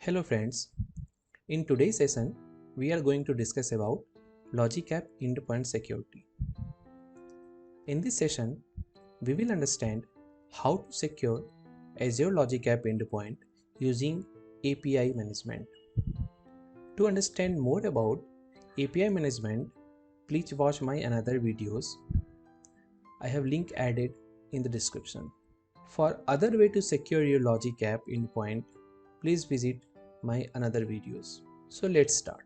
Hello friends, in today's session we are going to discuss about Logic App endpoint security. In this session we will understand how to secure Azure Logic App endpoint using API management. To understand more about API management, please watch my another videos. I have link added in the description. For other way to secure your Logic App endpoint, please visit my another videos. So let's start.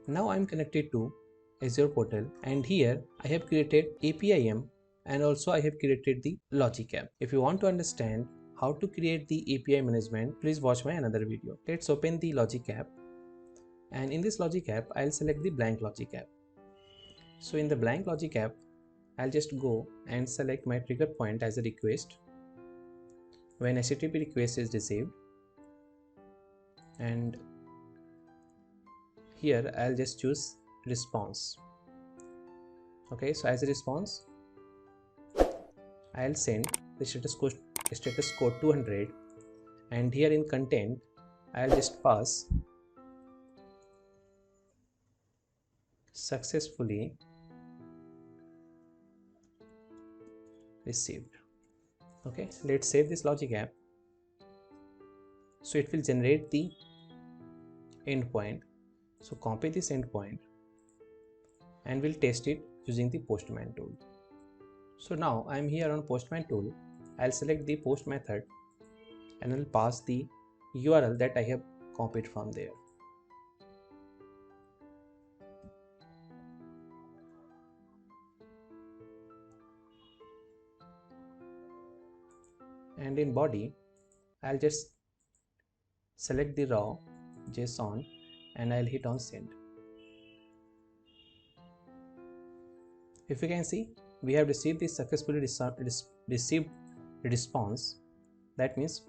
Now I'm connected to Azure portal and here I have created APIM and also I have created the Logic App. If you want to understand how to create the API management, please watch my another video. Let's open the Logic App, and in this Logic App I'll select the blank Logic App. So in the blank Logic App I'll just go and select my trigger point as a request when HTTP request is received, and here I'll just choose response. Okay, so as a response I'll send the status code 200, and here in content I'll just pass successfully received. Okay, let's save this Logic App. So it will generate the endpoint. So copy this endpoint and we'll test it using the Postman tool. So now I'm here on Postman tool. I'll select the post method and I'll pass the URL that I have copied from there. And in body I'll just select the raw JSON and I'll hit on send. If you can see, we have received the successfully received response. That means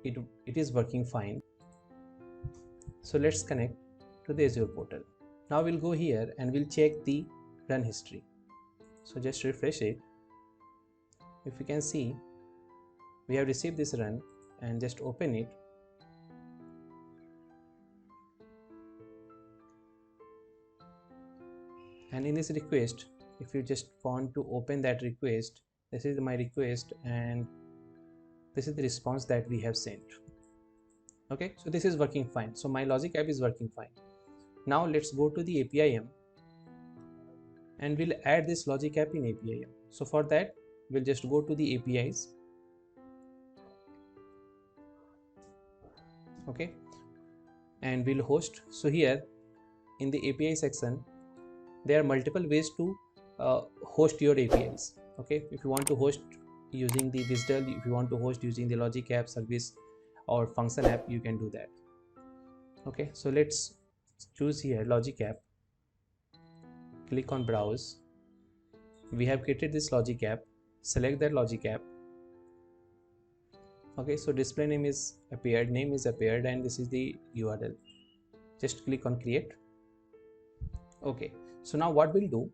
it is working fine. So let's connect to the Azure portal. Now we'll go here and we'll check the run history. So just refresh it. If you can see, we have received this run, and just open it. And in this request, if you just want to open that request, this is my request and this is the response that we have sent. Okay, so this is working fine. So my Logic App is working fine. Now let's go to the APIM and we'll add this Logic App in APIM. So for that, we'll just go to the APIs. Okay, and we'll host. So here in the API section, there are multiple ways to host your APIs. Okay, if you want to host using the WSDL, if you want to host using the Logic App service or function app, you can do that. Okay, so let's choose here Logic App, click on browse. We have created this Logic App, select that Logic App. Okay, so display name is appeared, name is appeared, and this is the URL. Just click on create. Okay, so now what we'll do,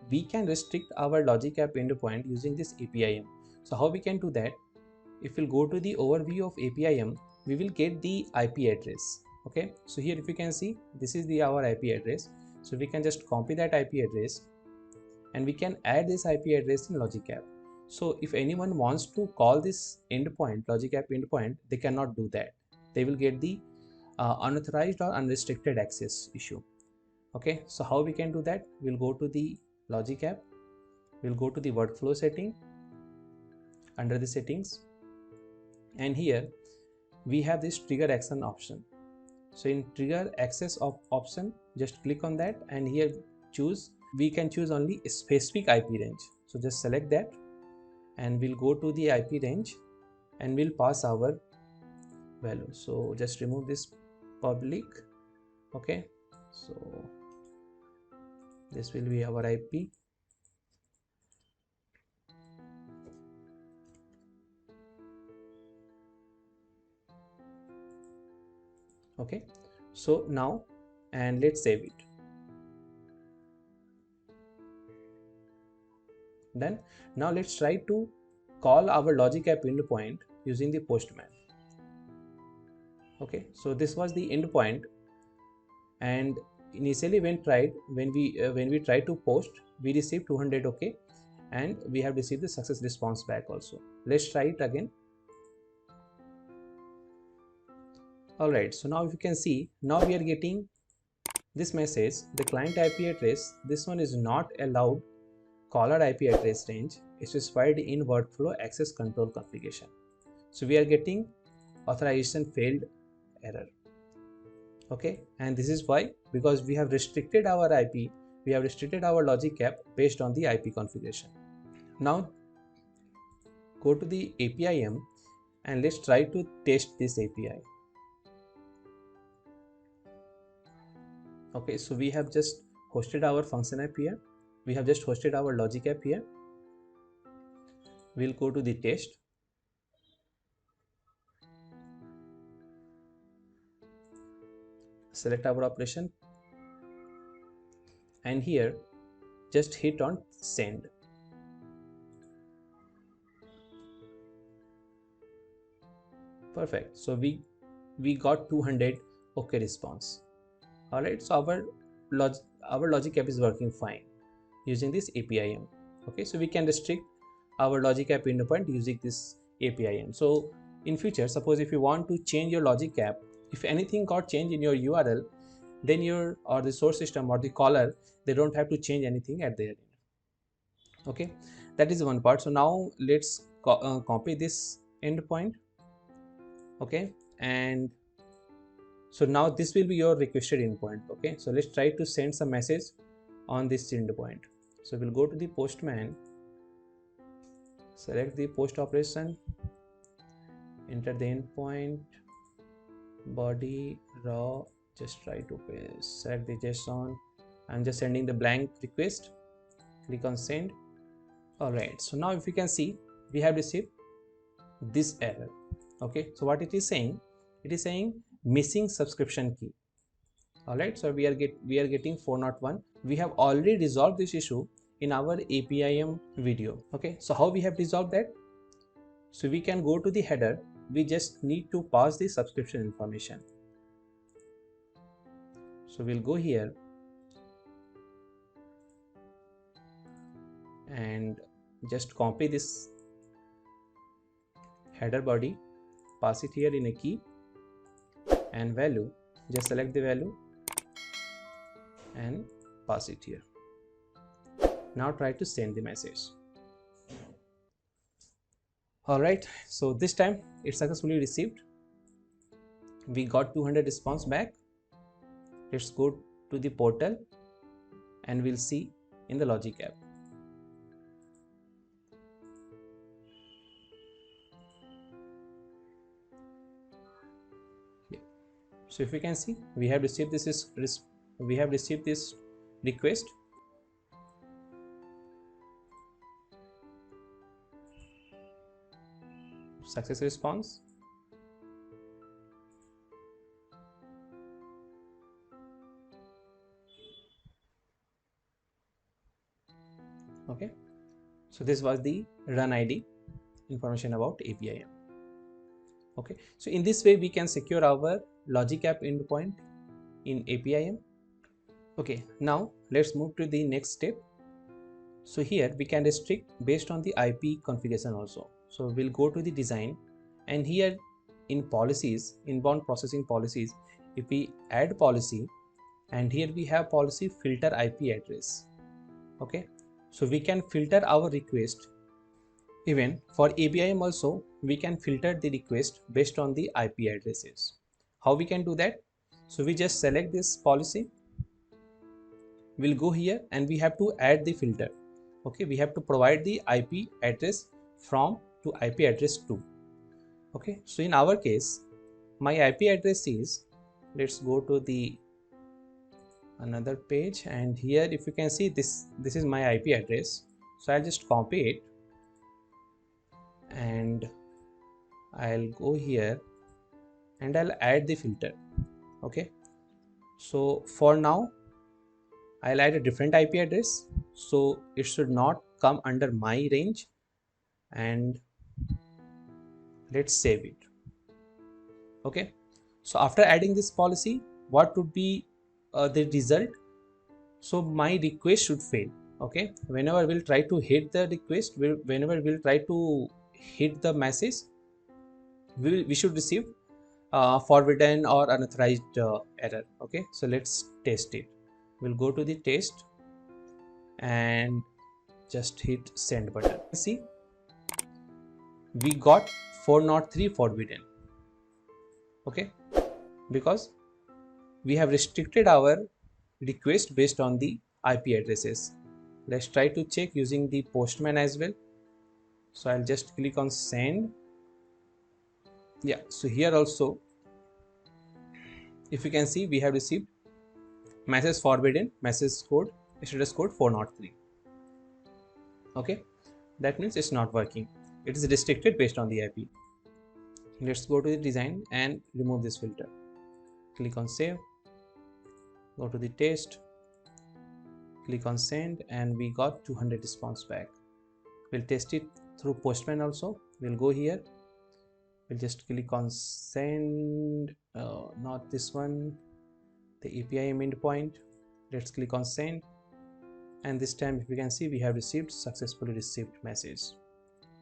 we can restrict our Logic App endpoint using this APIM. So how we can do that? If we'll go to the overview of APIM, we will get the IP address. Okay, so here if you can see, this is our IP address. So we can just copy that IP address and we can add this IP address in Logic App. So if anyone wants to call this endpoint, Logic App endpoint, they cannot do that. They will get the unauthorized or unrestricted access issue. Okay, so how we can do that? We'll go to the Logic App, we'll go to the workflow setting, under the settings, and here we have this trigger action option. So in trigger access option, just click on that, and here we can choose only a specific IP range. So just select that and we'll go to the IP range and we'll pass our value. So just remove this public. Okay, so this will be our IP. Okay, so now, and let's save it. Done. Now let's try to call our Logic App endpoint using the Postman. Okay, so this was the endpoint, and initially when we tried to post, we received 200 okay, and we have received the success response back also. Let's try it again. All right, so now if you can see, now we are getting this message: the client IP address, this one is not allowed caller IP address range specified in workflow access control configuration. So we are getting authorization failed error. Okay, and this is why, because we have restricted our IP, we have restricted our logic app based on the IP configuration. Now go to the APIM and let's try to test this API. Okay, so we have just hosted our function app here, we have just hosted our logic app here. We'll go to the test, select our operation, and here just hit on send. Perfect, so we got 200 okay response. All right, so our logic app is working fine using this APIM. Okay, so we can restrict our logic app endpoint using this APIM. So in future, suppose if you want to change your logic app, if anything got changed in your URL, then your or the source system or the caller, they don't have to change anything at their end. Okay, that is one part. So now let's copy this endpoint. Okay, and so now this will be your requested endpoint. Okay, so let's try to send some message on this endpoint. So we'll go to the postman, select the post operation, enter the endpoint, body raw, just try to select the JSON. I'm just sending the blank request, click on send. All right, so now if you can see, we have received this error. Okay, so what it is saying, it is saying missing subscription key. All right, so we are getting 401. We have already resolved this issue in our APIM video. Okay, so how we have resolved that? So we can go to the header, we just need to pass the subscription information. So we'll go here and just copy this header body, pass it here in a key, and value, just select the value and pass it here. Now try to send the message. All right, so this time it successfully received. We got 200 response back. Let's go to the portal and we'll see in the logic app. So if you can see, we have received this request. Success response. Okay, so this was the run ID information about APIM. Okay, so in this way we can secure our logic app endpoint in APIM. Okay, now let's move to the next step. So here we can restrict based on the IP configuration also. So we'll go to the design, and here in policies, inbound processing policies, if we add policy, and here we have policy filter IP address. Okay, so we can filter our request. Even for APIM also, we can filter the request based on the IP addresses. How we can do that? So we just select this policy, we'll go here and we have to add the filter. Okay, we have to provide the IP address from to IP address to. Okay, so in our case, my IP address is, let's go to the another page, and here if you can see, this is my IP address. So I'll just copy it and I'll go here and I'll add the filter. Okay, so for now I'll add a different IP address, so it should not come under my range, and let's save it. Okay, So after adding this policy, what would be the result? So my request should fail. Okay, whenever we'll try to hit the request, whenever we'll try to hit the message, we should receive forbidden or unauthorized error. Okay, so let's test it. We'll go to the test and just hit send button. See, we got 403 forbidden. Okay, because we have restricted our request based on the IP addresses. Let's try to check using the Postman as well. So I'll just click on send. Yeah, so here also, if you can see, we have received message forbidden, message code, status code 403. Okay, that means it's not working. It is restricted based on the IP. Let's go to the design and remove this filter. Click on save, go to the test, click on send, and we got 200 response back. We'll test it through Postman also. We'll go here, we'll just click on send, not this one, the API endpoint. Let's click on send, and this time, if you can see, we have received successfully received message.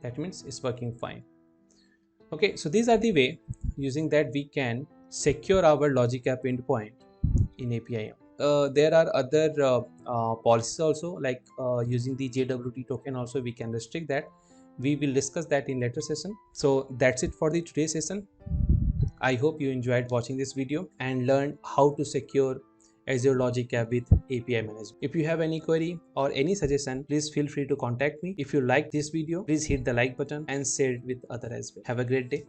That means it's working fine. Okay, so these are the way using that we can secure our logic app endpoint in API. There are other policies also, like using the JWT token also we can restrict that. We will discuss that in later session. So that's it for the today's session. I hope you enjoyed watching this video and learned how to secure Azure Logic App with API management. If you have any query or any suggestion, please feel free to contact me. If you like this video, please hit the like button and share it with others as well. Have a great day.